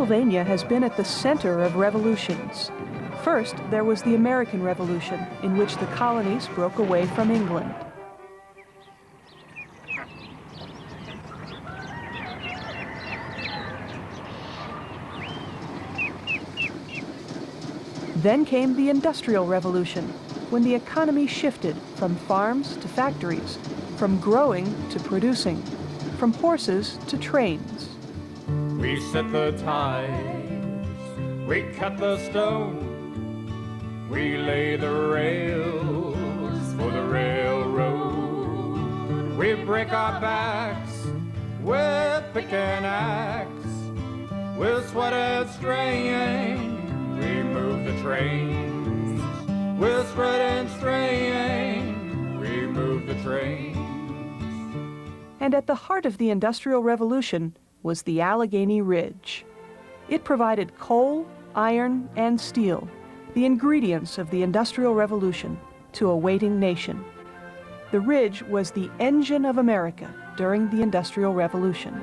Pennsylvania has been at the center of revolutions. First, there was the American Revolution, in which the colonies broke away from England. Then came the Industrial Revolution, when the economy shifted from farms to factories, from growing to producing, from horses to trains. We set the ties, we cut the stone, we lay the rails for the railroad. We break our backs with pick and axe, with sweat and strain. We move the trains, with sweat and strain. We move the trains. And at the heart of the Industrial Revolution was the Allegheny Ridge. It provided coal, iron, and steel, the ingredients of the Industrial Revolution, to a waiting nation. The ridge was the engine of America during the Industrial Revolution.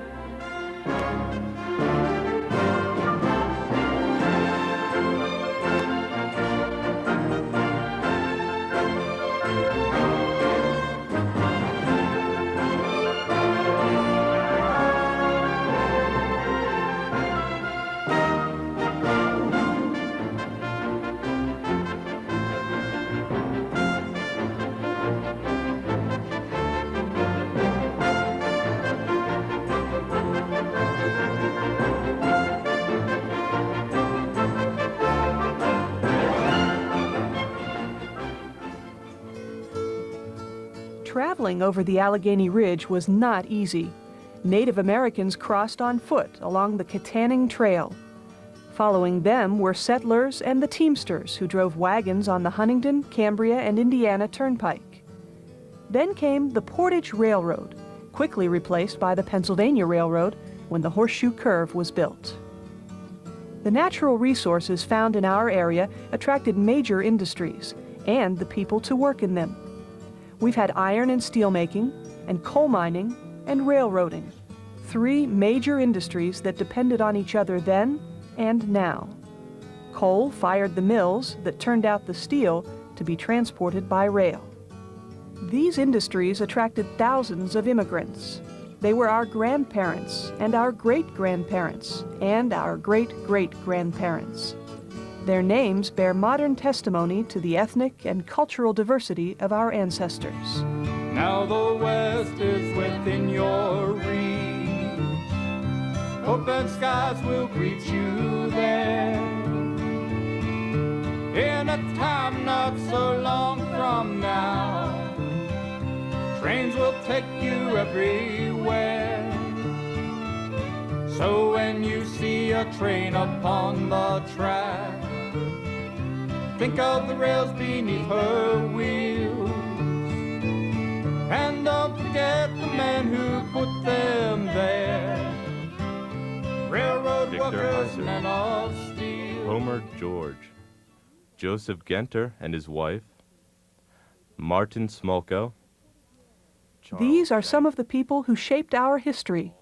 Traveling over the Allegheny Ridge was not easy. Native Americans crossed on foot along the Katanning Trail. Following them were settlers and the teamsters who drove wagons on the Huntington, Cambria, and Indiana Turnpike. Then came the Portage Railroad, quickly replaced by the Pennsylvania Railroad when the Horseshoe Curve was built. The natural resources found in our area attracted major industries and the people to work in them. We've had iron and steel making, and coal mining, and railroading, three major industries that depended on each other then and now. Coal fired the mills that turned out the steel to be transported by rail. These industries attracted thousands of immigrants. They were our grandparents, and our great-grandparents, and our great-great-grandparents. Their names bear modern testimony to the ethnic and cultural diversity of our ancestors. Now the West is within your reach. Open skies will greet you there. In a time not so long from now, trains will take you everywhere. So when you see a train upon the track, think of the rails beneath her wheels, and don't forget the man who put them there. Railroad workers, men of steel. Homer George, Joseph Genter and his wife, Martin Smolko. These are some of the people who shaped our history.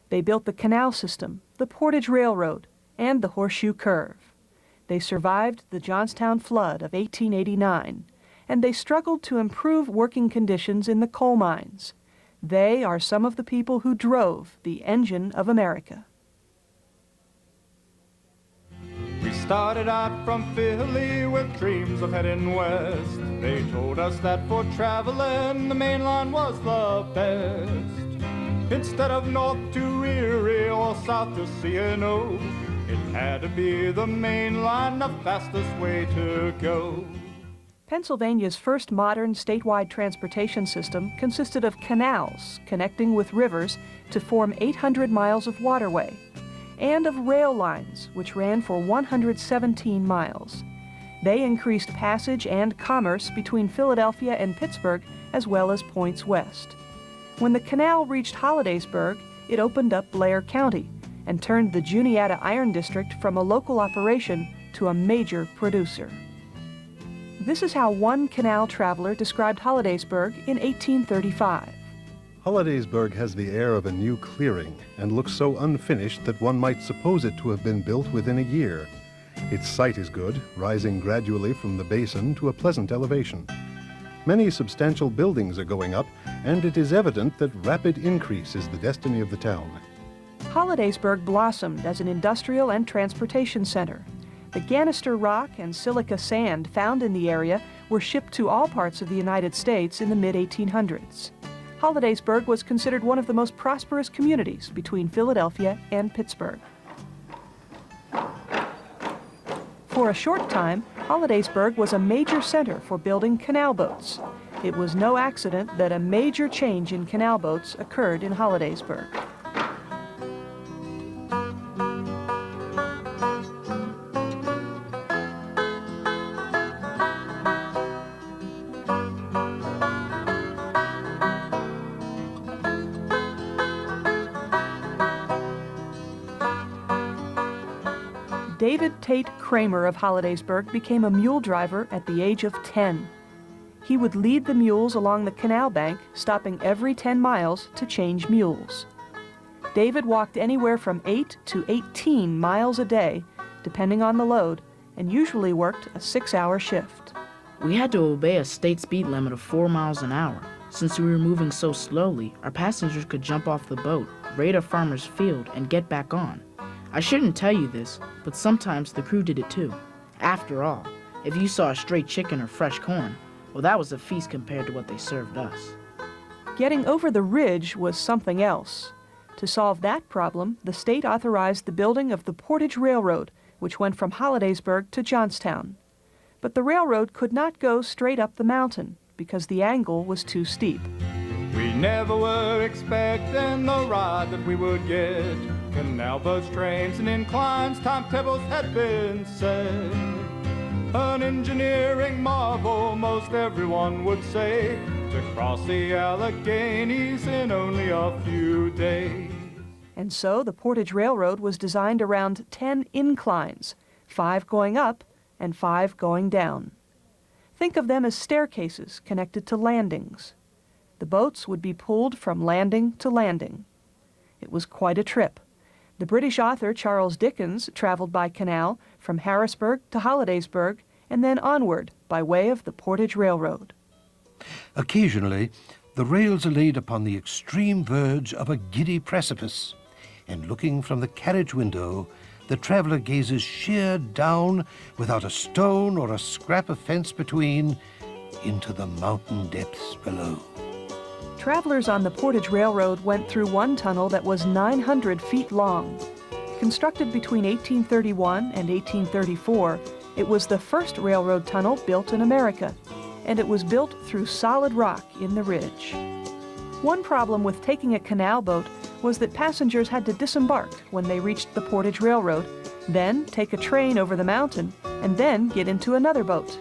They built the canal system, the Portage Railroad, and the Horseshoe Curve. They survived the Johnstown flood of 1889, and they struggled to improve working conditions in the coal mines. They are some of the people who drove the engine of America. We started out from Philly with dreams of heading west. They told us that for traveling, the main line was the best. Instead of north to Erie or south to C&O, it had to be the main line, the fastest way to go. Pennsylvania's first modern statewide transportation system consisted of canals connecting with rivers to form 800 miles of waterway, and of rail lines, which ran for 117 miles. They increased passage and commerce between Philadelphia and Pittsburgh, as well as points west. When the canal reached Hollidaysburg, it opened up Blair County and turned the Juniata Iron District from a local operation to a major producer. This is how one canal traveler described Hollidaysburg in 1835. Hollidaysburg has the air of a new clearing and looks so unfinished that one might suppose it to have been built within a year. Its site is good, rising gradually from the basin to a pleasant elevation. Many substantial buildings are going up, and it is evident that rapid increase is the destiny of the town. Hollidaysburg blossomed as an industrial and transportation center. The Ganister rock and silica sand found in the area were shipped to all parts of the United States in the mid-1800s. Hollidaysburg was considered one of the most prosperous communities between Philadelphia and Pittsburgh. For a short time, Hollidaysburg was a major center for building canal boats. It was no accident that a major change in canal boats occurred in Hollidaysburg. David Tate Kramer of Hollidaysburg became a mule driver at the age of 10. He would lead the mules along the canal bank, stopping every 10 miles to change mules. David walked anywhere from 8 to 18 miles a day, depending on the load, and usually worked a 6-hour shift. We had to obey a state speed limit of 4 miles an hour. Since we were moving so slowly, our passengers could jump off the boat, raid a farmer's field, and get back on. I shouldn't tell you this, but sometimes the crew did it too. After all, if you saw a stray chicken or fresh corn, well, that was a feast compared to what they served us. Getting over the ridge was something else. To solve that problem, the state authorized the building of the Portage Railroad, which went from Hollidaysburg to Johnstown. But the railroad could not go straight up the mountain because the angle was too steep. We never were expecting the ride that we would get. Canal boats, trains, and inclines, timetables had been set. An engineering marvel, most everyone would say, to cross the Alleghenies in only a few days. And so the Portage Railroad was designed around 10 inclines, 5 going up and 5 going down. Think of them as staircases connected to landings. The boats would be pulled from landing to landing. It was quite a trip. The British author Charles Dickens traveled by canal from Harrisburg to Hollidaysburg and then onward by way of the Portage Railroad. Occasionally, the rails are laid upon the extreme verge of a giddy precipice, and looking from the carriage window, the traveler gazes sheer down without a stone or a scrap of fence between into the mountain depths below. Travelers on the Portage Railroad went through one tunnel that was 900 feet long. Constructed between 1831 and 1834, it was the first railroad tunnel built in America, and it was built through solid rock in the ridge. One problem with taking a canal boat was that passengers had to disembark when they reached the Portage Railroad, then take a train over the mountain, and then get into another boat.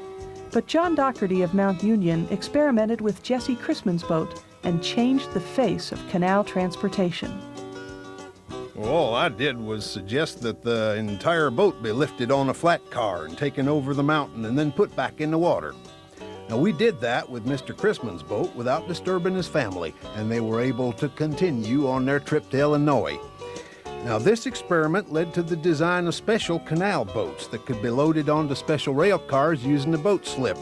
But John Doherty of Mount Union experimented with Jesse Chrisman's boat and changed the face of canal transportation. Well, all I did was suggest that the entire boat be lifted on a flat car and taken over the mountain and then put back in the water. Now, we did that with Mr. Chrisman's boat without disturbing his family, and they were able to continue on their trip to Illinois. Now, this experiment led to the design of special canal boats that could be loaded onto special rail cars using the boat slip.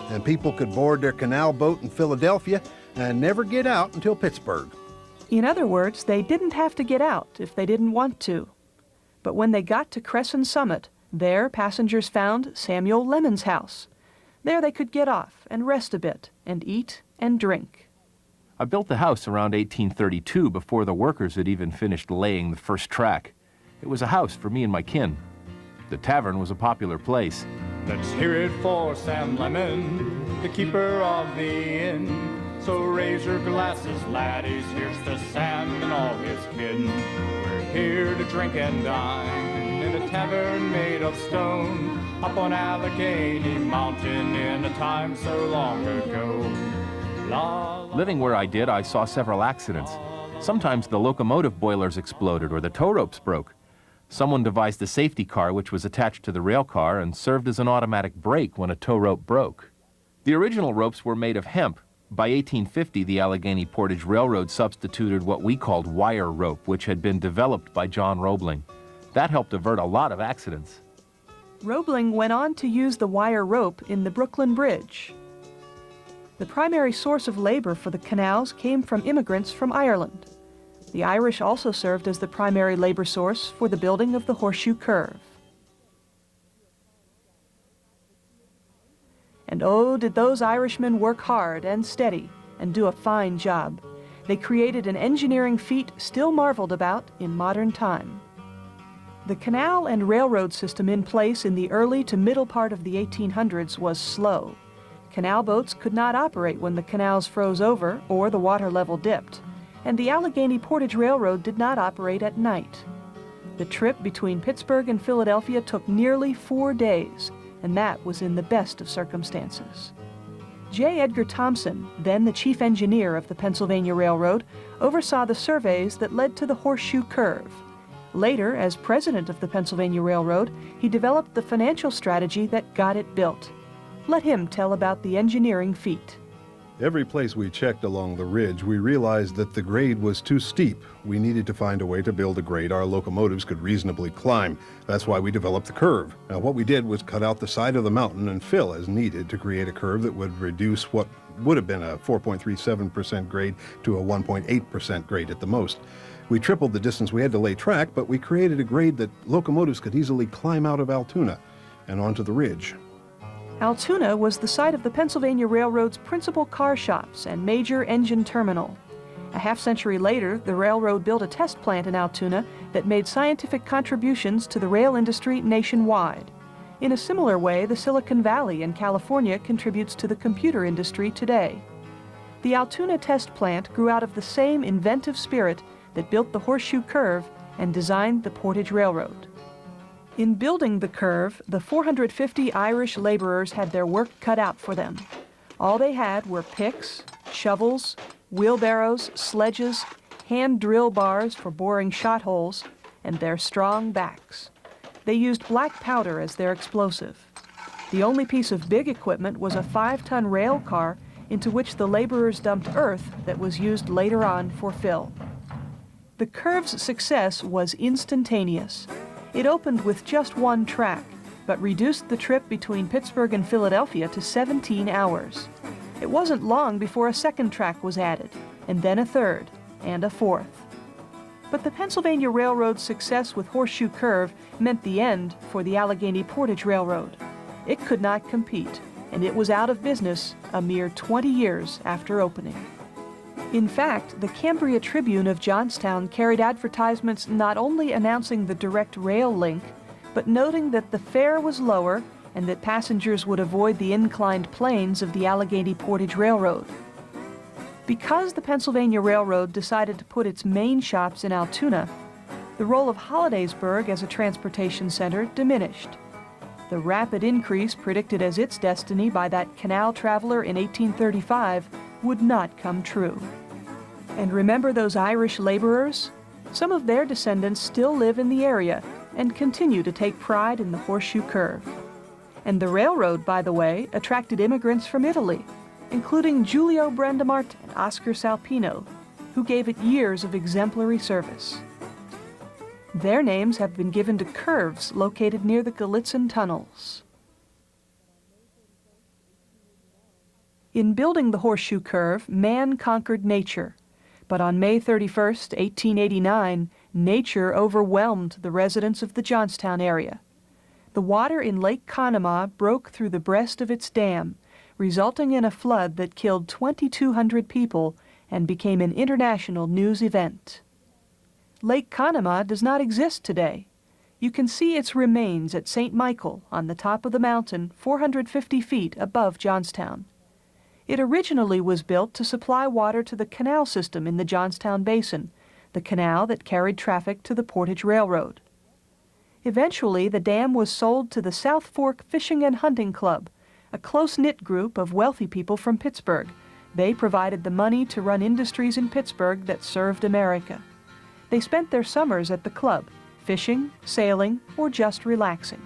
And people could board their canal boat in Philadelphia and never get out until Pittsburgh. In other words, they didn't have to get out if they didn't want to. But when they got to Crescent Summit, there passengers found Samuel Lemon's house. There they could get off and rest a bit and eat and drink. I built the house around 1832 before the workers had even finished laying the first track. It was a house for me and my kin. The tavern was a popular place. Let's hear it for Sam Lemon, the keeper of the inn. So raise your glasses, laddies, here's to Sam and all his kin. We're here to drink and dine in a tavern made of stone, up on Allegheny Mountain in a time so long ago. Living where I did, I saw several accidents. Sometimes the locomotive boilers exploded or the tow ropes broke. Someone devised a safety car which was attached to the rail car and served as an automatic brake when a tow rope broke. The original ropes were made of hemp, By 1850, the Allegheny Portage Railroad substituted what we called wire rope, which had been developed by John Roebling. That helped avert a lot of accidents. Roebling went on to use the wire rope in the Brooklyn Bridge. The primary source of labor for the canals came from immigrants from Ireland. The Irish also served as the primary labor source for the building of the Horseshoe Curve. And oh, did those Irishmen work hard and steady and do a fine job. They created an engineering feat still marveled about in modern time. The canal and railroad system in place in the early to middle part of the 1800s was slow. Canal boats could not operate when the canals froze over or the water level dipped, and the Allegheny Portage Railroad did not operate at night. The trip between Pittsburgh and Philadelphia took nearly 4 days, and that was in the best of circumstances. J. Edgar Thompson, then the chief engineer of the Pennsylvania Railroad, oversaw the surveys that led to the Horseshoe Curve. Later, as president of the Pennsylvania Railroad, he developed the financial strategy that got it built. Let him tell about the engineering feat. Every place we checked along the ridge, we realized that the grade was too steep. We needed to find a way to build a grade our locomotives could reasonably climb. That's why we developed the curve. Now, what we did was cut out the side of the mountain and fill as needed to create a curve that would reduce what would have been a 4.37% grade to a 1.8% grade at the most. We tripled the distance we had to lay track, but we created a grade that locomotives could easily climb out of Altoona and onto the ridge. Altoona was the site of the Pennsylvania Railroad's principal car shops and major engine terminal. A half-century later, the railroad built a test plant in Altoona that made scientific contributions to the rail industry nationwide. In a similar way, the Silicon Valley in California contributes to the computer industry today. The Altoona test plant grew out of the same inventive spirit that built the Horseshoe Curve and designed the Portage Railroad. In building the curve, the 450 Irish laborers had their work cut out for them. All they had were picks, shovels, wheelbarrows, sledges, hand drill bars for boring shot holes, and their strong backs. They used black powder as their explosive. The only piece of big equipment was a 5-ton rail car into which the laborers dumped earth that was used later on for fill. The curve's success was instantaneous. It opened with just one track, but reduced the trip between Pittsburgh and Philadelphia to 17 hours. It wasn't long before a second track was added, and then a third, and a fourth. But the Pennsylvania Railroad's success with Horseshoe Curve meant the end for the Allegheny Portage Railroad. It could not compete, and it was out of business a mere 20 years after opening. In fact, the Cambria Tribune of Johnstown carried advertisements not only announcing the direct rail link, but noting that the fare was lower and that passengers would avoid the inclined planes of the Allegheny Portage Railroad. Because the Pennsylvania Railroad decided to put its main shops in Altoona, the role of Hollidaysburg as a transportation center diminished. The rapid increase predicted as its destiny by that canal traveler in 1835 would not come true. And remember those Irish laborers? Some of their descendants still live in the area and continue to take pride in the Horseshoe Curve. And the railroad, by the way, attracted immigrants from Italy, including Giulio Brandamarte and Oscar Salpino, who gave it years of exemplary service. Their names have been given to curves located near the Gallitzin tunnels. In building the Horseshoe Curve, man conquered nature. But on May 31, 1889, nature overwhelmed the residents of the Johnstown area. The water in Lake Conemaugh broke through the breast of its dam, resulting in a flood that killed 2,200 people and became an international news event. Lake Conemaugh does not exist today. You can see its remains at St. Michael on the top of the mountain 450 feet above Johnstown. It originally was built to supply water to the canal system in the Johnstown Basin, the canal that carried traffic to the Portage Railroad. Eventually, the dam was sold to the South Fork Fishing and Hunting Club, a close-knit group of wealthy people from Pittsburgh. They provided the money to run industries in Pittsburgh that served America. They spent their summers at the club, fishing, sailing, or just relaxing.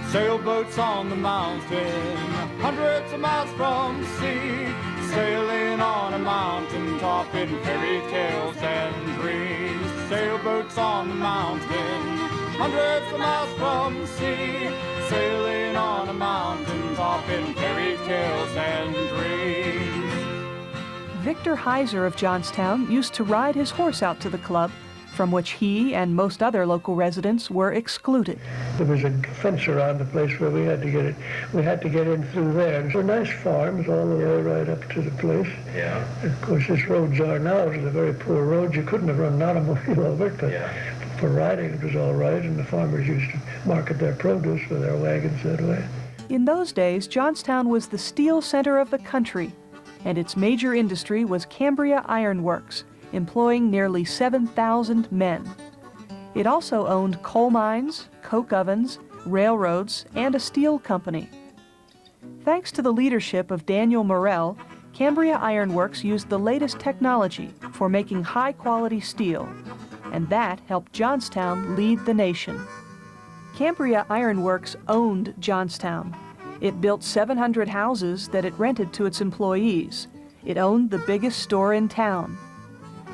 Sailboats on the mountain, hundreds of miles from sea. sailing on a mountain top in fairy tales and dreams. Sailboats on the mountain, hundreds of miles from the sea, sailing on a mountain top in fairy tales and dreams. Victor Heiser of Johnstown used to ride his horse out to the club, from which he and most other local residents were excluded. There was a fence around the place where we had to get it. We had to get in through there. There were nice farms all the way right up to the place. Yeah. Of course, this roads are now. It was a very poor road. You couldn't have run an automobile over it, but for riding it was all right, and the farmers used to market their produce with their wagons that way. In those days, Johnstown was the steel center of the country, and its major industry was Cambria Iron Works, employing nearly 7,000 men. It also owned coal mines, coke ovens, railroads, and a steel company. Thanks to the leadership of Daniel Morrell, Cambria Iron Works used the latest technology for making high-quality steel, and that helped Johnstown lead the nation. Cambria Iron Works owned Johnstown. It built 700 houses that it rented to its employees. It owned the biggest store in town.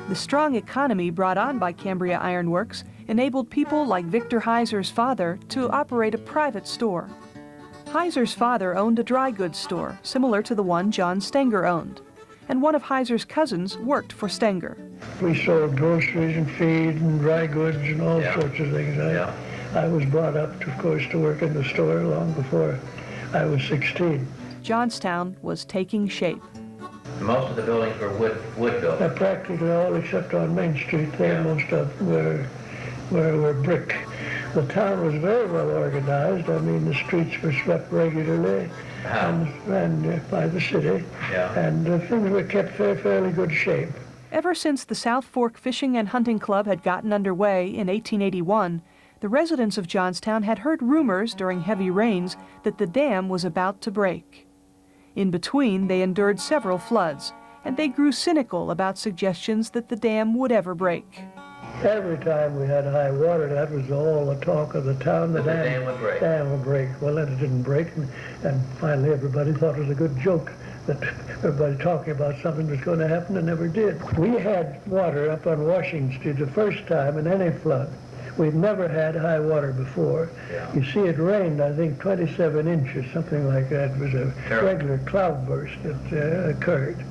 The strong economy brought on by Cambria Iron Works enabled people like Victor Heiser's father to operate a private store. Heiser's father owned a dry goods store, similar to the one John Stenger owned, and one of Heiser's cousins worked for Stenger. We sold groceries and feed and dry goods and all sorts of things. I was brought up, of course, to work in the store long before I was 16. Johnstown was taking shape. Most of the buildings were wood built. Practically all except on Main Street there, most of them were brick. The town was very well organized. I mean, the streets were swept regularly and by the city, and things were kept in fairly good shape. Ever since the South Fork Fishing and Hunting Club had gotten underway in 1881, the residents of Johnstown had heard rumors during heavy rains that the dam was about to break. In between, they endured several floods, and they grew cynical about suggestions that the dam would ever break. Every time we had high water, that was all the talk of the town. The dam would break. Dam would break. Well, then it didn't break, and finally everybody thought it was a good joke that everybody talking about something was going to happen and never did. We had water up on Washington Street the first time in any flood. We've never had high water before. You see, it rained, I think, 27 inches, something like that. It was a regular cloudburst that occurred.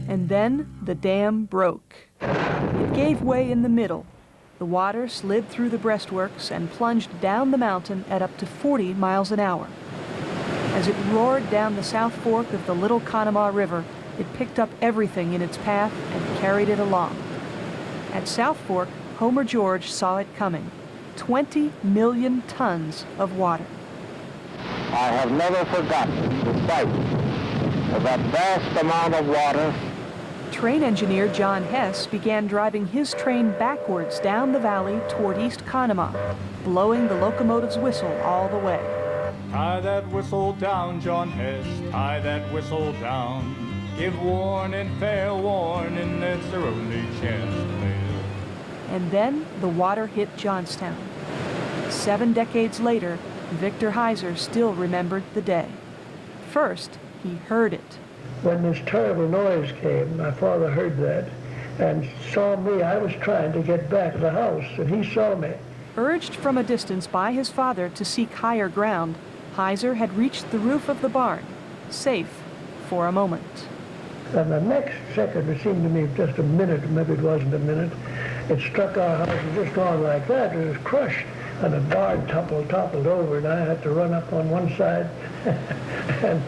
And then the dam broke. It gave way in the middle. The water slid through the breastworks and plunged down the mountain at up to 40 miles an hour. As it roared down the South Fork of the Little Conemaugh River, it picked up everything in its path and carried it along. At South Fork, Homer George saw it coming. 20 million tons of water. I have never forgotten the sight of that vast amount of water. Train engineer John Hess began driving his train backwards down the valley toward East Conemaugh, blowing the locomotive's whistle all the way. Tie that whistle down, John Hess, tie that whistle down. Give warning, fair warning, that's their only chance to live. And then the water hit Johnstown. 7 decades later, Victor Heiser still remembered the day. First, he heard it. When this terrible noise came, my father heard that and saw me. I was trying to get back to the house, and he saw me. Urged from a distance by his father to seek higher ground, Heiser had reached the roof of the barn, safe for a moment. And the next second, it seemed to me just a minute, maybe it wasn't a minute, it struck our house and just gone like that. It was crushed, and the barn toppled over, and I had to run up on one side, and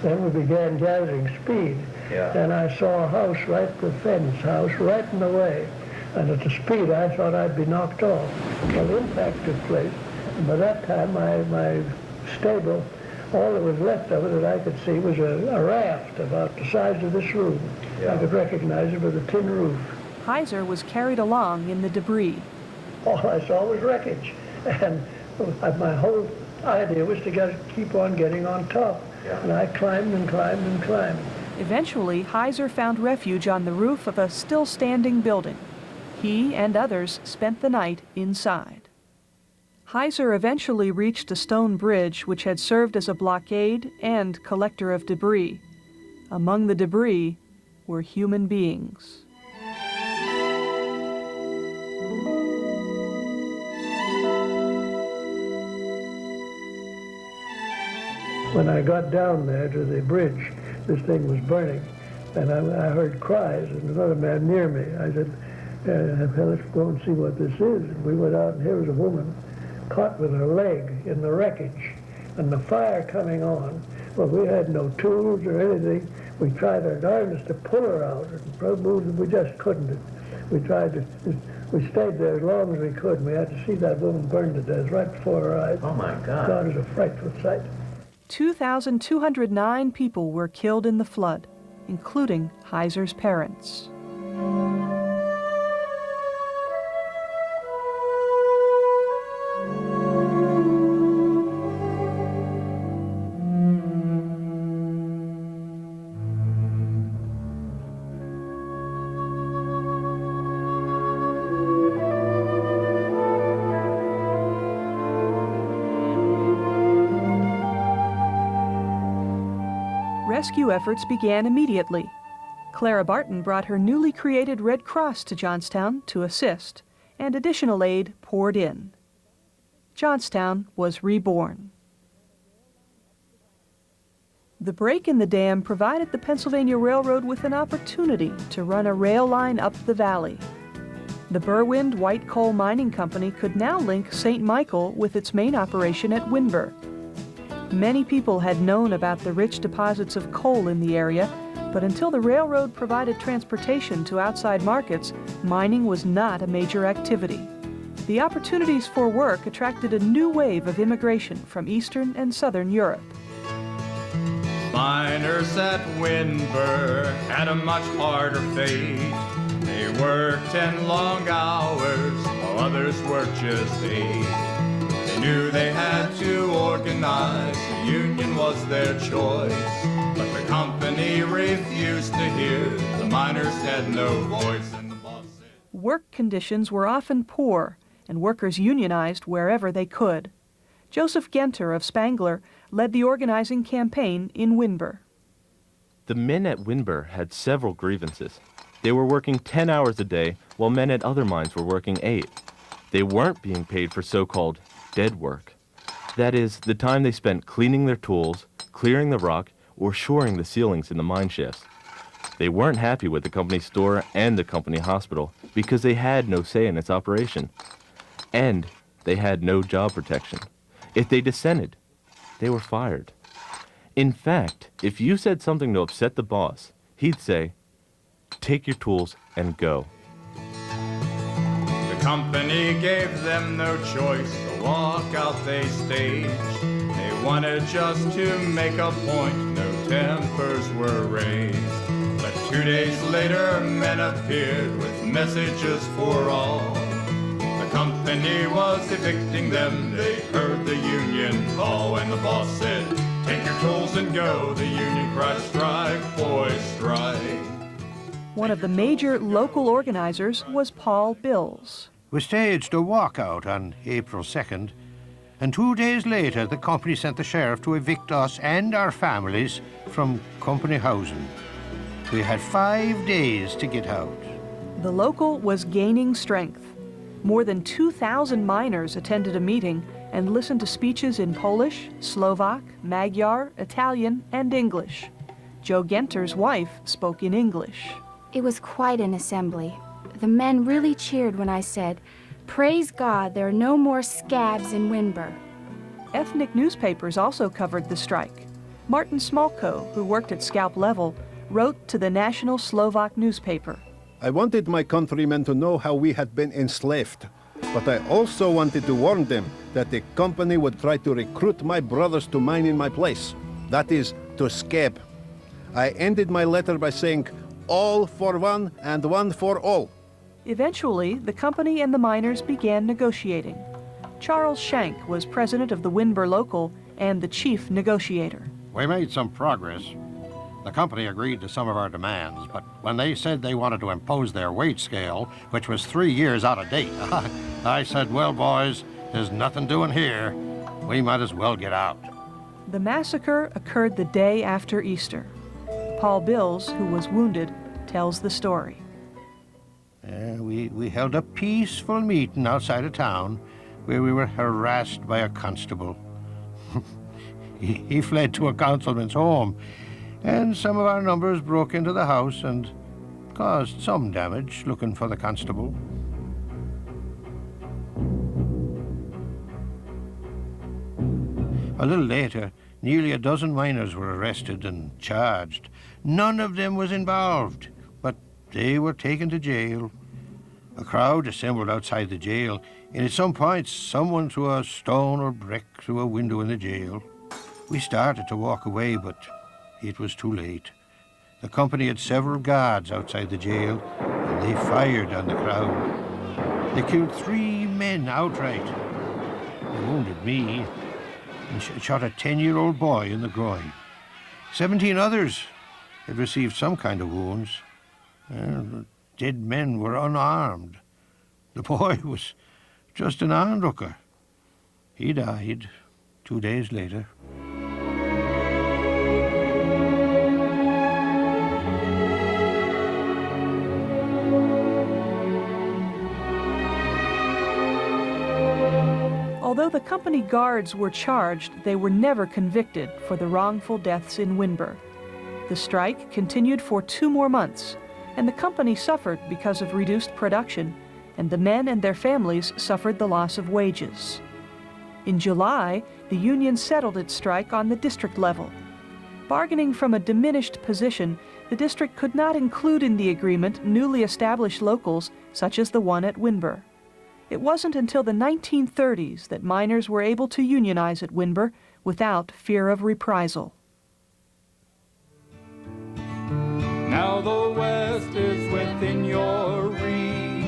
then we began gathering speed. And I saw a house right, the fence house, right in the way. And at the speed, I thought I'd be knocked off. Well, the impact took place. And by that time, my stable, all that was left of it that I could see was a raft about the size of this room. I could recognize it with a tin roof. Heiser was carried along in the debris. All I saw was wreckage. And My whole idea was to keep on getting on top. Yeah. And I climbed and climbed and climbed. Eventually, Heiser found refuge on the roof of a still-standing building. He and others spent the night inside. Heiser eventually reached a stone bridge which had served as a blockade and collector of debris. Among the debris were human beings. When I got down there to the bridge, this thing was burning, and I heard cries, and another man near me. I said, let's go and see what this is. And we went out, and here was a woman caught with her leg in the wreckage, and the fire coming on. Well, we had no tools or anything. We tried our darndest to pull her out, and we just couldn't. We stayed there as long as we could, and we had to see that woman burn to death right before our eyes. Oh, my God. God, it was a frightful sight. 2,209 people were killed in the flood, including Heiser's parents. Rescue efforts began immediately. Clara Barton brought her newly created Red Cross to Johnstown to assist, and additional aid poured in. Johnstown was reborn. The break in the dam provided the Pennsylvania Railroad with an opportunity to run a rail line up the valley. The Berwind White Coal Mining Company could now link St. Michael with its main operation at Windber. Many people had known about the rich deposits of coal in the area, but until the railroad provided transportation to outside markets, mining was not a major activity. The opportunities for work attracted a new wave of immigration from Eastern and Southern Europe. Miners at Windber had a much harder fate. They worked 10 long hours while others worked just 8. They knew they had to organize, the union was their choice. But the company refused to hear, the miners had no voice, and the boss said... Work conditions were often poor, and workers unionized wherever they could. Joseph Genter of Spangler led the organizing campaign in Windber. The men at Windber had several grievances. They were working 10 hours a day, while men at other mines were working 8. They weren't being paid for so-called dead work. That is, the time they spent cleaning their tools, clearing the rock, or shoring the ceilings in the mine shafts. They weren't happy with the company store and the company hospital because they had no say in its operation. And they had no job protection. If they dissented, they were fired. In fact, if you said something to upset the boss, he'd say, "Take your tools and go." The company gave them no choice, to walk out they staged. They wanted just to make a point, no tempers were raised. But 2 days later, men appeared with messages for all. The company was evicting them, they heard the union call, and the boss said, "Take your tools and go." The union cried, "Strike, boys, strike." One of the major local organizers was Paul Bills. We staged a walkout on April 2nd, and 2 days later the company sent the sheriff to evict us and our families from company housing. We had 5 days to get out. The local was gaining strength. More than 2,000 miners attended a meeting and listened to speeches in Polish, Slovak, Magyar, Italian, and English. Joe Genter's wife spoke in English. It was quite an assembly. The men really cheered when I said, "Praise God, there are no more scabs in Windber." Ethnic newspapers also covered the strike. Martin Smolko, who worked at scalp level, wrote to the National Slovak newspaper. I wanted my countrymen to know how we had been enslaved, but I also wanted to warn them that the company would try to recruit my brothers to mine in my place. That is, to scab. I ended my letter by saying, "All for one and one for all." Eventually, the company and the miners began negotiating. Charles Shank was president of the Windber Local and the chief negotiator. We made some progress. The company agreed to some of our demands, but when they said they wanted to impose their wage scale, which was 3 years out of date, I said, well, boys, there's nothing doing here. We might as well get out. The massacre occurred the day after Easter. Paul Bills, who was wounded, tells the story. We held a peaceful meeting outside of town where we were harassed by a constable. He fled to a councilman's home, and some of our numbers broke into the house and caused some damage looking for the constable. A little later, nearly a dozen miners were arrested and charged. None of them was involved, but they were taken to jail. A crowd assembled outside the jail, and at some point, someone threw a stone or brick through a window in the jail. We started to walk away, but it was too late. The company had several guards outside the jail, and they fired on the crowd. They killed 3 men outright. They wounded me and shot a 10-year-old boy in the groin. 17 others had received some kind of wounds. The dead men were unarmed. The boy was just an onlooker. He died 2 days later. Although the company guards were charged, they were never convicted for the wrongful deaths in Windber. The strike continued for 2 more months, and the company suffered because of reduced production, and the men and their families suffered the loss of wages. In July, the union settled its strike on the district level. Bargaining from a diminished position, the district could not include in the agreement newly established locals such as the one at Windber. It wasn't until the 1930s that miners were able to unionize at Windber without fear of reprisal. Now the West is within your reach.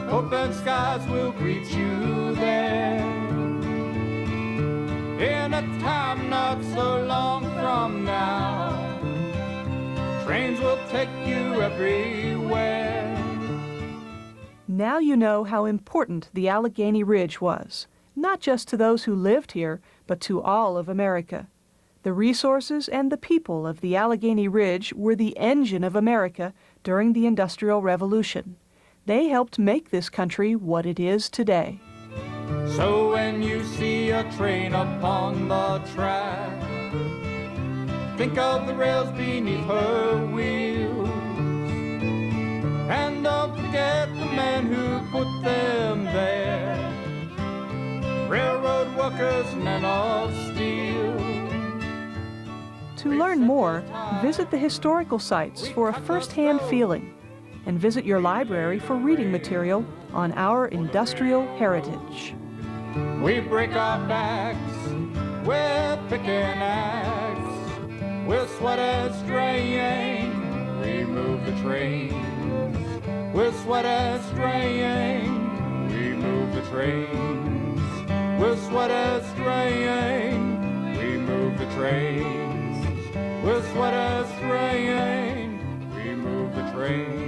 Open skies will greet you there. In a time not so long from now, trains will take you everywhere. Now you know how important the Allegheny Ridge was, not just to those who lived here, but to all of America. The resources and the people of the Allegheny Ridge were the engine of America during the Industrial Revolution. They helped make this country what it is today. So when you see a train upon the track, think of the rails beneath her wheels. And don't forget the men who put them there, railroad workers, men of steel. To learn more, visit the historical sites for a first-hand feeling, and visit your library for reading material on our industrial heritage. We break our backs with pick and axe, with sweat and strain, we move the trains. With sweat and strain, we move the trains. With sweat and strain, we move the trains. With sweat and strain, we move the trains.